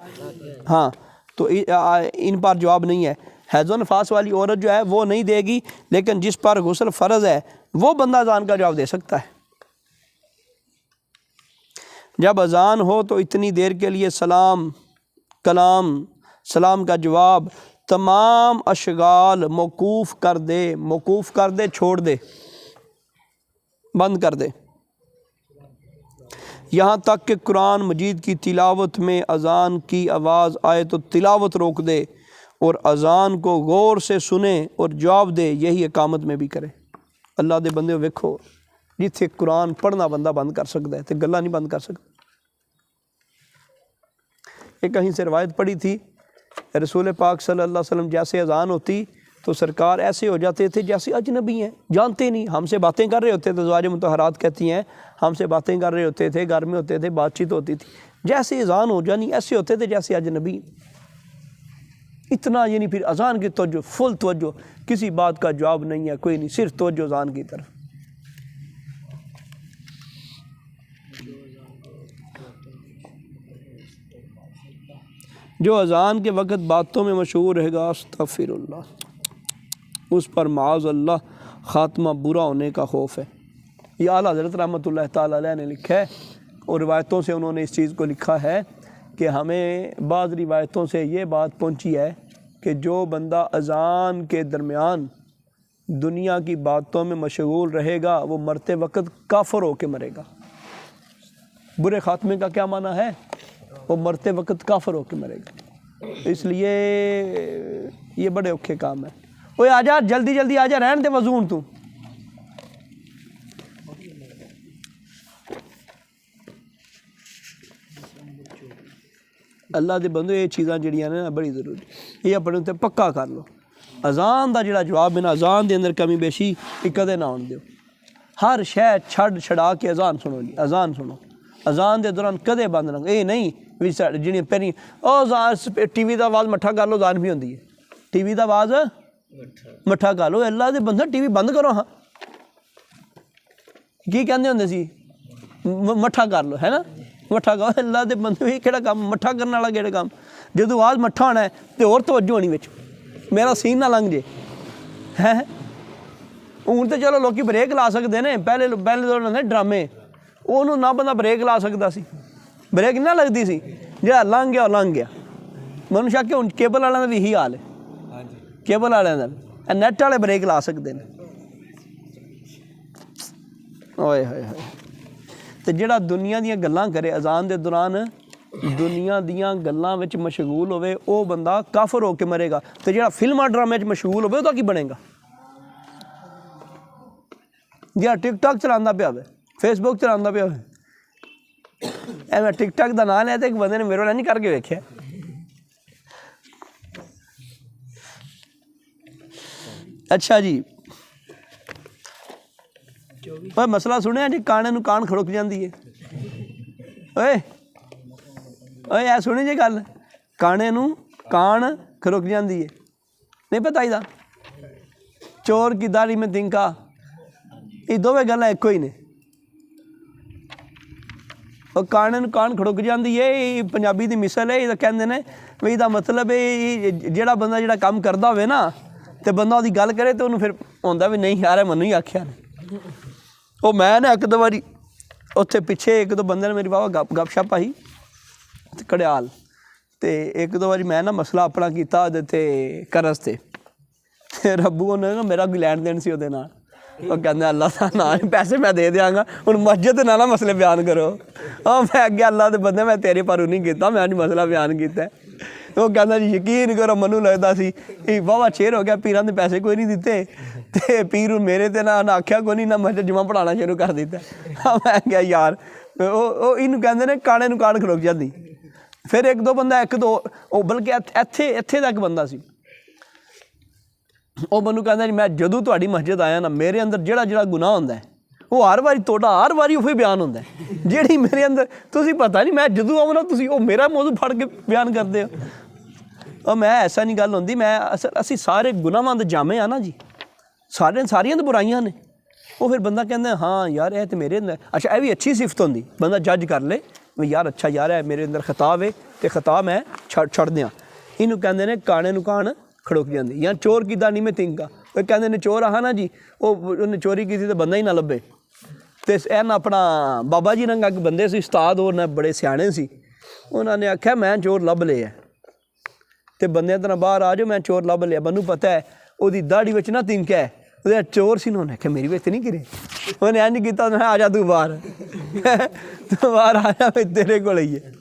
ہاں، تو ان پر جواب نہیں ہے۔ حیض و نفاس والی عورت جو ہے وہ نہیں دے گی، لیکن جس پر غسل فرض ہے وہ بندہ اذان کا جواب دے سکتا ہے۔ جب اذان ہو تو اتنی دیر کے لیے سلام، کلام، سلام کا جواب، تمام اشغال موقوف کر دے، چھوڑ دے، بند کر دے، یہاں تک کہ قرآن مجید کی تلاوت میں اذان کی آواز آئے تو تلاوت روک دے اور اذان کو غور سے سنے اور جواب دے، یہی اقامت میں بھی کرے۔ اللہ دے بندے ویکھو، جتھے قرآن پڑھنا بندہ بند کر سکتا ہے تے گلا نہیں بند کر سکتا۔ ایک کہیں سے روایت پڑھی تھی، رسول پاک صلی اللہ علیہ وسلم جیسے اذان ہوتی تو سرکار ایسے ہو جاتے تھے جیسے اجنبی ہیں، جانتے نہیں، ہم سے باتیں کر رہے ہوتے تھے، ازواج مطہرات کہتی ہیں ہم سے باتیں کر رہے ہوتے تھے، گھر میں ہوتے تھے، بات چیت ہوتی تھی، جیسے اذان ہو جانی ایسے ہوتے تھے جیسے اجنبی، اتنا یعنی پھر اذان کی توجہ، فل توجہ، کسی بات کا جواب نہیں ہے، کوئی نہیں، صرف توجہ اذان کی طرف۔ جو اذان کے وقت باتوں میں مشغول رہے گا، استغفر اللہ، اس پر معاذ اللہ خاتمہ برا ہونے کا خوف ہے۔ یہ اعلیٰ حضرت رحمۃ اللہ تعالیٰ علیہ نے لکھا ہے، اور روایتوں سے انہوں نے اس چیز کو لکھا ہے کہ ہمیں بعض روایتوں سے یہ بات پہنچی ہے کہ جو بندہ اذان کے درمیان دنیا کی باتوں میں مشغول رہے گا وہ مرتے وقت کافر ہو کے مرے گا۔ برے خاتمے کا کیا معنی ہے؟ وہ مرتے وقت کافر ہو کے مرے گا۔ اس لیے یہ بڑے اوکھے کام ہے۔ اوے آجا، جلدی جلدی آجا، رہن دے وضون تو۔ اللہ دے بندو، یہ چیزاں جڑیاں نے بڑی ضروری، یہ اپنے تے پکا کر لو۔ اذان دا جڑا جواب ہے نا، اذان دے اندر کمی بیشی کدے نہ ہون دیو۔ ہر شے چھڑا کے اذان سنو جی، اذان سنو۔ اذان دے دوران کدے بند نہ، اے نہیں بھی جڑی پہلی ٹی وی دا آواز مٹھا کر لو، اذان بھی ہوندی ہے، ٹی وی دا آواز مٹھا کر لو۔ اللہ دے بندو ٹی وی بند کرو، ہاں کی کہندے ہوندے سی؟ مٹھا کر لو، ہے نا، مٹھا کرو۔ اللہ دے بندو یہ کہڑا کام مٹھا کرنے والا، کہڑا کام؟ جدو آواز مٹھا ہونا ہے تو اور توجہ ہونی وچ، میرا سین نہ لنگ جے ہے۔ ہوں تو چلو لوکی بریک لا سکتے ہیں، پہلے دور ہوندے ڈرامے، ਉਹਨੂੰ ਨਾ ਬੰਦਾ ਬ੍ਰੇਕ ਲਾ ਸਕਦਾ ਸੀ, ਬ੍ਰੇਕ ਨਾ ਲੱਗਦੀ ਸੀ, ਜਿਹੜਾ ਲੰਘ ਗਿਆ ਉਹ ਲੰਘ ਗਿਆ। ਮੈਨੂੰ ਸ਼ੱਕ ਹੁਣ ਕੇਬਲ ਵਾਲਿਆਂ ਦਾ ਵੀ ਇਹੀ ਹਾਲ ਹੈ, ਕੇਬਲ ਵਾਲਿਆਂ ਦਾ ਵੀ ਨੈੱਟ ਵਾਲੇ ਬ੍ਰੇਕ ਲਾ ਸਕਦੇ ਨੇ। ਓਏ ਹੋਏ ਹੋਏ। ਤੇ ਜਿਹੜਾ ਦੁਨੀਆ ਦੀਆਂ ਗੱਲਾਂ ਕਰੇ ਅਜ਼ਾਨ ਦੇ ਦੌਰਾਨ, ਦੁਨੀਆ ਦੀਆਂ ਗੱਲਾਂ ਵਿੱਚ ਮਸ਼ਗੂਲ ਹੋਵੇ, ਉਹ ਬੰਦਾ ਕਾਫਰ ਹੋ ਕੇ ਮਰੇਗਾ। ਤੇ ਜਿਹੜਾ ਫਿਲਮਾਂ ਡਰਾਮੇ 'ਚ ਮਸ਼ਗੂਲ ਹੋਵੇ ਉਹਦਾ ਕੀ ਬਣੇਗਾ? ਜਿਹੜਾ ਟਿਕਟੌਕ ਚਲਾਉਂਦਾ ਪਿਆ ਹੋਵੇ, ਫੇਸਬੁੱਕ ਚਲਾਉਂਦਾ ਪਿਆ ਹੋਵੇ, ਮੈਂ ਟਿਕਟੌਕ ਦਾ ਨਾਂ ਲਿਆ ਤੇ ਇੱਕ ਬੰਦੇ ਨੇ ਮੇਰੇ ਨਾਲ ਨਹੀਂ ਕਰਕੇ ਵੇਖਿਆ। ਅੱਛਾ ਜੀ, ਓਏ ਮਸਲਾ ਸੁਣਿਆ ਜੀ, ਕਾਣੇ ਨੂੰ ਕਾਣ ਖੜੁਕ ਜਾਂਦੀ ਹੈ। ਓਏ ਓਏ ਇਹ ਸੁਣੀ ਜੀ ਗੱਲ, ਕਾਣੇ ਨੂੰ ਕਾਣ ਖੜੁਕ ਜਾਂਦੀ ਹੈ, ਨਹੀਂ ਪਤਾ ਇਹਦਾ? ਚੋਰ ਕੀ ਦਾੜੀ ਮੈਂ ਤਿੰਕਾ, ਇਹ ਦੋਵੇਂ ਗੱਲਾਂ ਇੱਕੋ ਹੀ ਨੇ। ਉਹ ਕਾਣੇ ਨੂੰ ਕਾਣ ਖੜੁਕ ਜਾਂਦੀ ਹੈ, ਇਹ ਪੰਜਾਬੀ ਦੀ ਮਿਸਲ ਹੈ। ਇਹਦਾ ਕਹਿੰਦੇ ਨੇ ਵੀ ਇਹਦਾ ਮਤਲਬ ਇਹ ਜਿਹੜਾ ਬੰਦਾ ਜਿਹੜਾ ਕੰਮ ਕਰਦਾ ਹੋਵੇ ਨਾ, ਤੇ ਬੰਦਾ ਉਹਦੀ ਗੱਲ ਕਰੇ ਤੇ ਉਹਨੂੰ ਫਿਰ ਆਉਂਦਾ ਵੀ ਨਹੀਂ ਯਾਰ ਮੈਨੂੰ ਹੀ ਆਖਿਆ ਨੇ। ਉਹ ਮੈਂ ਨਾ ਇੱਕ ਦੋ ਵਾਰੀ ਉੱਥੇ ਪਿੱਛੇ ਇੱਕ ਦੋ ਬੰਦੇ ਨੇ ਮੇਰੀ ਵਾਹਵਾ ਗੱਪਸ਼ਪ ਆਈ ਤੇ ਘੜਿਆਲ, ਤੇ ਇੱਕ ਦੋ ਵਾਰੀ ਮੈਂ ਨਾ ਮਸਲਾ ਆਪਣਾ ਕੀਤਾ ਉਹਦੇ 'ਤੇ ਕਰਜ਼ 'ਤੇ ਰੱਬੂ ਉਹਨੇ ਨਾ ਮੇਰਾ ਕੋਈ ਲੈਣ ਦੇਣ ਸੀ ਉਹਦੇ ਨਾਲ। ਉਹ ਕਹਿੰਦਾ ਅੱਲਾ ਦਾ ਨਾਂ, ਪੈਸੇ ਮੈਂ ਦੇ ਦਿਆਂਗਾ, ਹੁਣ ਮਸਜਿਦ ਦੇ ਨਾਲ ਨਾ ਮਸਲੇ ਬਿਆਨ ਕਰੋ। ਮੈਂ ਅੱਗੇ ਅੱਲਾ ਦੇ ਬੰਦੇ, ਮੈਂ ਤੇਰੇ ਪਰ ਨਹੀਂ ਕੀਤਾ, ਮੈਂ ਅੱਜ ਮਸਲਾ ਬਿਆਨ ਕੀਤਾ। ਉਹ ਕਹਿੰਦਾ ਜੀ ਯਕੀਨ ਕਰੋ, ਮੈਨੂੰ ਲੱਗਦਾ ਸੀ ਇਹ ਵਾਹਵਾ ਚੇਰ ਹੋ ਗਿਆ, ਪੀਰਾਂ ਦੇ ਪੈਸੇ ਕੋਈ ਨਹੀਂ ਦਿੱਤੇ ਤੇ ਪੀਰ ਮੇਰੇ ਤੇ ਨਾ ਆਖਿਆ ਕੋਈ ਨਹੀਂ, ਨਾ ਮਸਜਿਦ ਜੁਮਾ ਪੜ੍ਹਾਉਣਾ ਸ਼ੁਰੂ ਕਰ ਦਿੱਤਾ। ਮੈਂ ਕਿਹਾ ਯਾਰ ਉਹ ਇਹਨੂੰ ਕਹਿੰਦੇ ਨੇ ਕਾਣੇ ਨੂੰ ਕਾਣ ਖੜੁਕ ਜਾਂਦੀ। ਫਿਰ ਇੱਕ ਦੋ ਬੰਦਾ, ਇੱਕ ਦੋ ਉਹ ਬਲਕਿ ਇੱਥੇ ਦਾ ਇੱਕ ਬੰਦਾ ਸੀ, ਉਹ ਮੈਨੂੰ ਕਹਿੰਦਾ ਜੀ ਮੈਂ ਜਦੋਂ ਤੁਹਾਡੀ ਮਸਜਿਦ ਆਇਆ ਨਾ, ਮੇਰੇ ਅੰਦਰ ਜਿਹੜਾ ਗੁਨਾਹ ਹੁੰਦਾ ਉਹ ਹਰ ਵਾਰੀ ਤੁਹਾਡਾ ਹਰ ਵਾਰੀ ਉਹੀ ਬਿਆਨ ਹੁੰਦਾ, ਜਿਹੜੀ ਮੇਰੇ ਅੰਦਰ ਤੁਸੀਂ ਪਤਾ ਨਹੀਂ, ਮੈਂ ਜਦੋਂ ਆਉਂ ਨਾ ਤੁਸੀਂ ਉਹ ਮੇਰਾ ਮੌਜੂ ਫੜ ਕੇ ਬਿਆਨ ਕਰਦੇ ਹੋ। ਉਹ ਮੈਂ ਐਸਾ ਨਹੀਂ ਗੱਲ ਹੁੰਦੀ, ਮੈਂ ਅਸੀਂ ਸਾਰੇ ਗੁਨਾਹਾਂ ਦੇ ਜਾਮੇ ਆ ਨਾ ਜੀ, ਸਾਰੀਆਂ ਤਾਂ ਬੁਰਾਈਆਂ ਨੇ। ਉਹ ਫਿਰ ਬੰਦਾ ਕਹਿੰਦਾ ਹਾਂ ਯਾਰ ਇਹ ਤਾਂ ਮੇਰੇ ਅੰਦਰ, ਅੱਛਾ ਇਹ ਵੀ ਅੱਛੀ ਸਿਫਤ ਹੁੰਦੀ, ਬੰਦਾ ਜੱਜ ਕਰ ਲੇ ਵੀ ਯਾਰ ਅੱਛਾ ਯਾਰ ਹੈ ਮੇਰੇ ਅੰਦਰ ਖਤਾ ਵੇ ਤੇ ਖਤਾ ਮੈਂ ਛੱਡ ਦਿਆਂ। ਇਹਨੂੰ ਕਹਿੰਦੇ ਨੇ ਕਾਣੇ ਨੂੰ ਕਾਣ ਖੜੁਕ ਜਾਂਦੀ। ਜਾਂ ਚੋਰ ਕਿੱਦਾਂ ਨਹੀਂ ਮੈਂ ਤਿੰਕਾ, ਉਹ ਕਹਿੰਦੇ ਨੇ ਚੋਰ ਆਹ ਨਾ ਜੀ, ਉਹਨੇ ਚੋਰੀ ਕੀਤੀ ਤਾਂ ਬੰਦਾ ਹੀ ਨਾ ਲੱਭੇ। ਅਤੇ ਇਹ ਨਾ ਆਪਣਾ ਬਾਬਾ ਜੀ ਰੰਗ ਅੱਗ ਬੰਦੇ ਸੀ ਉਸਤਾਦ, ਉਹ ਨਾ ਬੜੇ ਸਿਆਣੇ ਸੀ, ਉਹਨਾਂ ਨੇ ਆਖਿਆ ਮੈਂ ਚੋਰ ਲੱਭ ਲਿਆ ਅਤੇ ਬੰਦਿਆਂ ਤਰ੍ਹਾਂ ਬਾਹਰ ਆ ਜਾਓ, ਮੈਂ ਚੋਰ ਲੱਭ ਲਿਆ। ਮੈਨੂੰ ਪਤਾ ਹੈ ਉਹਦੀ ਦਾੜੀ ਵਿੱਚ ਨਾ ਤਿੰਕਾ ਹੈ, ਉਹਦਾ ਚੋਰ ਸੀ ਨਾ। ਉਹਨੇ ਆਖਿਆ ਮੇਰੀ ਵਿੱਚ ਨਹੀਂ ਗਿਰੇ, ਉਹਨੇ ਇੰਝ ਕੀਤਾ, ਉਹਨੇ ਆ ਜਾ ਤੂੰ ਬਾਹਰ, ਤੂੰ ਬਾਹਰ ਆ ਜਾ, ਮੈਂ ਤੇਰੇ ਕੋਲ ਹੀ ਹੈ।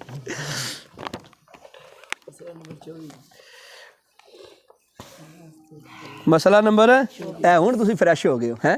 ਮਸਲਾ ਨੰਬਰ ਇਹ, ਹੁਣ ਤੁਸੀਂ ਫਰੈਸ਼ ਹੋ ਗਏ ਹੋ ਹੈਂ।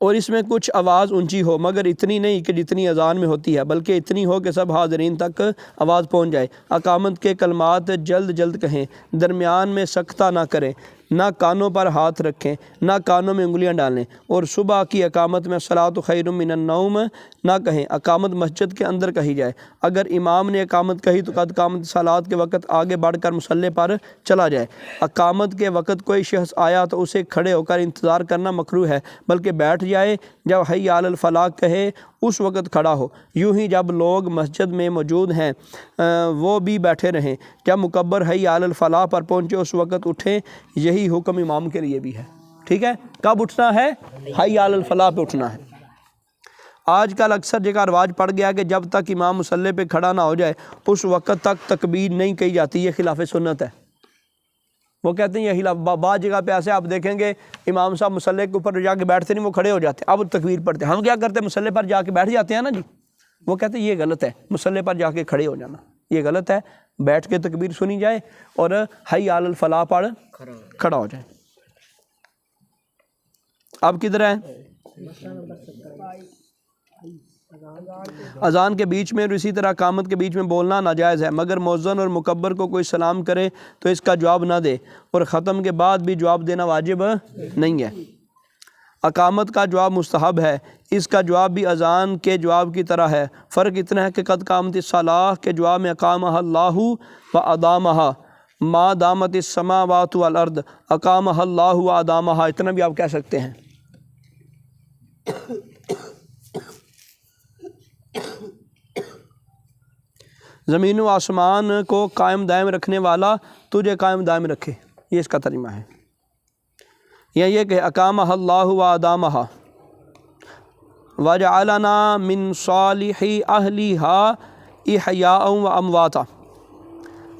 اور اس میں کچھ آواز اونچی ہو مگر اتنی نہیں کہ جتنی اذان میں ہوتی ہے، بلکہ اتنی ہو کہ سب حاضرین تک آواز پہنچ جائے۔ اقامت کے کلمات جلد جلد کہیں، درمیان میں سکتہ نہ کریں، نہ کانوں پر ہاتھ رکھیں، نہ کانوں میں انگلیاں ڈالیں، اور صبح کی اقامت میں الصلاۃ خیر من النوم نہ کہیں۔ اقامت مسجد کے اندر کہی جائے۔ اگر امام نے اقامت کہی تو قد قامت صلاۃ کے وقت آگے بڑھ کر مصلی پر چلا جائے۔ اقامت کے وقت کوئی شخص آیا تو اسے کھڑے ہو کر انتظار کرنا مکروہ ہے، بلکہ بیٹھ جائے، جب حی علی الفلاح کہے اس وقت کھڑا ہو۔ یوں ہی جب لوگ مسجد میں موجود ہیں وہ بھی بیٹھے رہیں، جب مکبر حی علی الفلاح پر پہنچے اس وقت اٹھیں۔ یہی حکم امام کے لیے بھی ہے۔ ٹھیک ہے، کب اٹھنا ہے؟ حی علی الفلاح پہ اٹھنا ہے۔ آج کل اکثر جگہ رواج پڑ گیا کہ جب تک امام مصلی پہ کھڑا نہ ہو جائے اس وقت تک تکبیر نہیں کہی جاتی، یہ خلاف سنت ہے۔ وہ کہتے ہیں یہ خلاف، بعض جگہ پہ ایسے آپ دیکھیں گے امام صاحب مصلی کے اوپر جا کے بیٹھتے نہیں، وہ کھڑے ہو جاتے، اب تکبیر پڑھتے ہیں۔ ہم کیا کرتے ہیں؟ مصلی پر جا کے بیٹھ جاتے ہیں نا جی۔ وہ کہتے ہیں یہ غلط ہے، مصلی پر جا کے کھڑے ہو جانا یہ غلط ہے، بیٹھ کے تکبیر سنی جائے اور حی علی الفلاح پڑھ کھڑا ہو جائے۔ اب کدھر ہے؟ اذان کے بیچ میں اور اسی طرح اقامت کے بیچ میں بولنا ناجائز ہے، مگر مؤذن اور مکبر کو کوئی سلام کرے تو اس کا جواب نہ دے، اور ختم کے بعد بھی جواب دینا واجب نہیں ہے۔ اقامت کا جواب مستحب ہے، اس کا جواب بھی اذان کے جواب کی طرح ہے۔ فرق اتنا ہے کہ قد قامت الصلاۃ کے جواب میں اقامہ اللہ و ادامہ ما دامت السماوات والارض، اقامہ اللہ و ادامہ، اتنا بھی آپ کہہ سکتے ہیں۔ زمین و آسمان کو قائم دائم رکھنے والا تجھے قائم دائم رکھے، یہ اس کا ترجمہ ہے۔ یا یہ کہ اقامہ اللہ و ادامہ وجعلنا من صالح اہلها احیاء و امواتا۔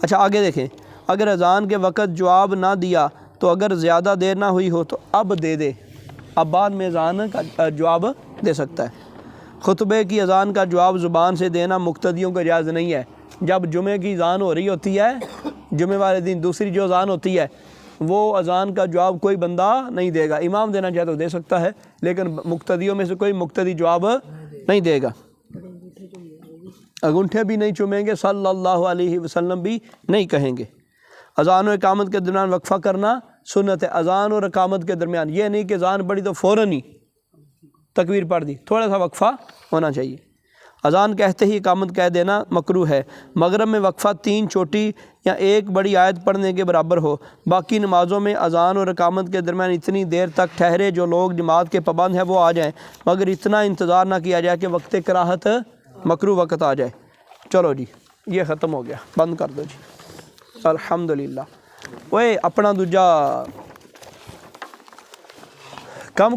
اچھا آگے دیکھیں، اگر اذان کے وقت جواب نہ دیا تو اگر زیادہ دیر نہ ہوئی ہو تو اب دے دے، اب بعد میں اذان کا جواب دے سکتا ہے۔ خطبے کی اذان کا جواب زبان سے دینا مقتدیوں کو جائز نہیں ہے۔ جب جمعے کی اذان ہو رہی ہوتی ہے، جمعے والے دن دوسری جو اذان ہوتی ہے وہ اذان کا جواب کوئی بندہ نہیں دے گا۔ امام دینا چاہے تو دے سکتا ہے، لیکن مقتدیوں میں سے کوئی مقتدی جواب نہیں دے گا۔ انگوٹھے بھی نہیں چومیں گے، صلی اللہ علیہ وسلم بھی نہیں کہیں گے۔ اذان و اقامت کے درمیان وقفہ کرنا سنت ہے۔ اذان اور اقامت کے درمیان یہ نہیں کہ اذان پڑھی تو فوراً ہی تکبیر پڑھ دی، تھوڑا سا وقفہ ہونا چاہیے۔ اذان کہتے ہی اقامت کہہ دینا مکروہ ہے۔ مغرب میں وقفہ 3 چھوٹی یا 1 بڑی آیت پڑھنے کے برابر ہو۔ باقی نمازوں میں اذان اور اقامت کے درمیان اتنی دیر تک ٹھہرے جو لوگ جماعت کے پابند ہیں وہ آ جائیں، مگر اتنا انتظار نہ کیا جائے کہ وقت کراہت مکروہ وقت آ جائے۔ چلو جی یہ ختم ہو گیا، بند کر دو جی۔ الحمدللہ۔ اوے اپنا دوجا کم